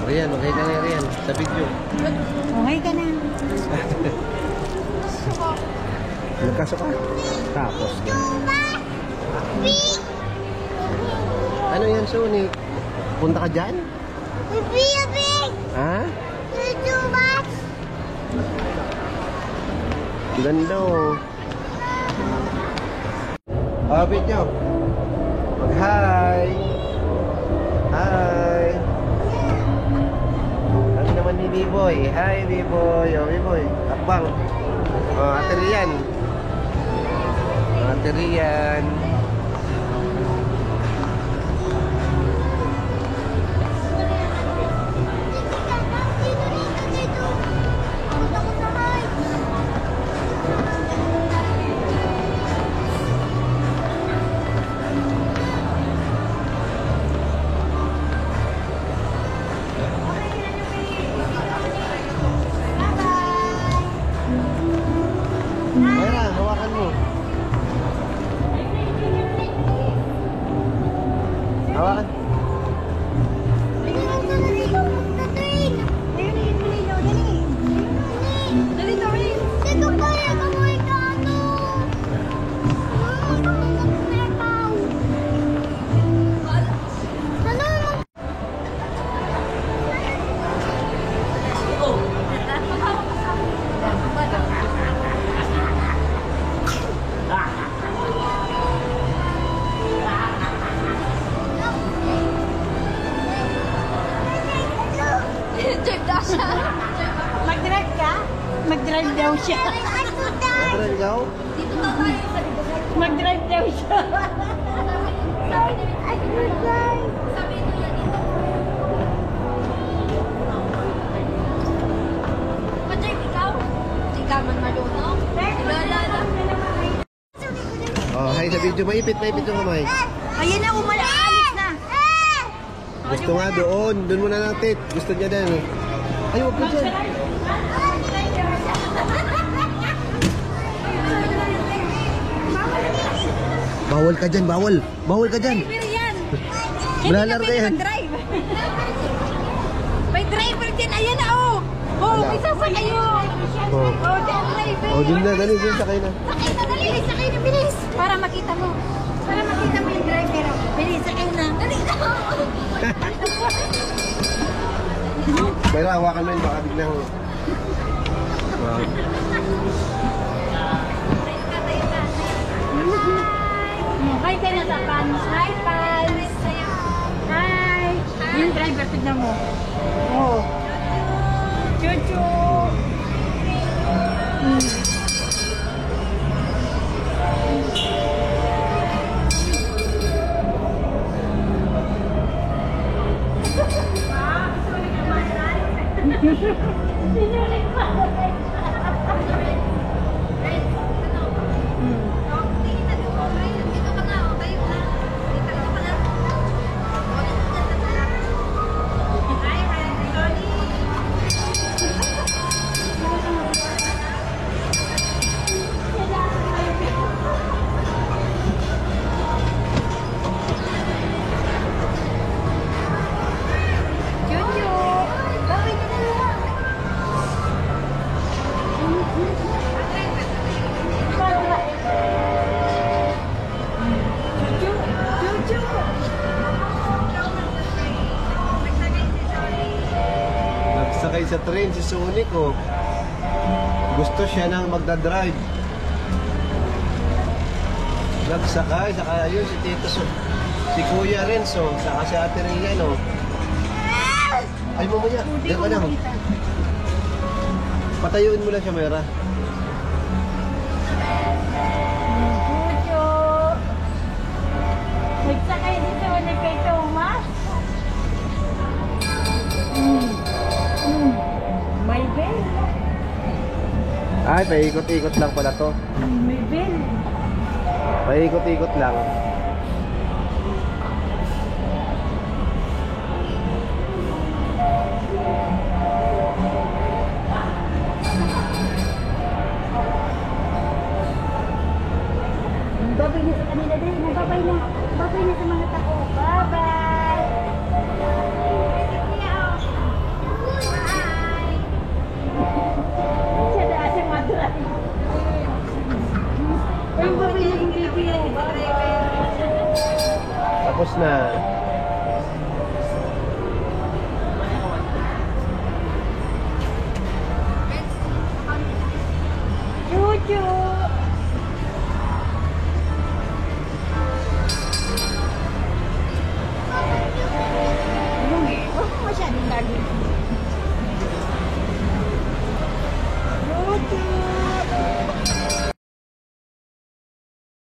Rian, okay ka na Rian, sa video. Okay ka na. Nagkaso ka? Tapos ka. Ano yan, Sonic? Punta ka dyan? Ha? Ganda oh. Oh, video. Mag-hi. Hi. Ano naman ni B-Boy? Hi, B-Boy. Oh, B-Boy. Akbang. Oh, Ate Rian. Ate Rian. Mayra, hawakan mo. Hawakan. Mag-drive ka? Mag-drive daw siya. Mag-drive daw? Mag-drive daw siya. Mag-drive ikaw? Ikaw man marunong? Oh, hi sa video. Maipit yung kamay. Ayun na, alis na. Gusto nga doon. Doon muna lang, Tit. Gusto niya din. Ay, huwag ka dyan. Bawal ka dyan, bawal. Bawal ka dyan. Malalar ka yan. May driver din. Ayan na, oh. Oh, may sasakay yun. Oh, driver. oh din na. Dali, din. Sakay na. Sakay na, dali. Sakay na, bilis. Para makita mo. Para makita mo yung driver. Bilis, sakay na. Dali na. Mayra, hawakan mo yun. Baka biglang... Wow. Hi ka na sa fans. Hi, fans. Hi. Yung driver, tignan mo. Oh. Chuchu. Nagsakay sa train si Sonic, oh. Gusto siya nang magdadrive. Nagsakay, saka yun si Tito, si Kuya Renzo, saka si Ate Rian, oh. Ay, mamaya, diyan ka lang. Patayuin mo lang siya, Mayra. Chuchu. Nagsakay dito ulit kay Thomas. May bell. Ay, paikot-ikot lang pala to. May bell. Paikot-ikot lang. Babay na sa kanila din. Babay na. Babay na sa mga tao. Bye-bye. tapos na.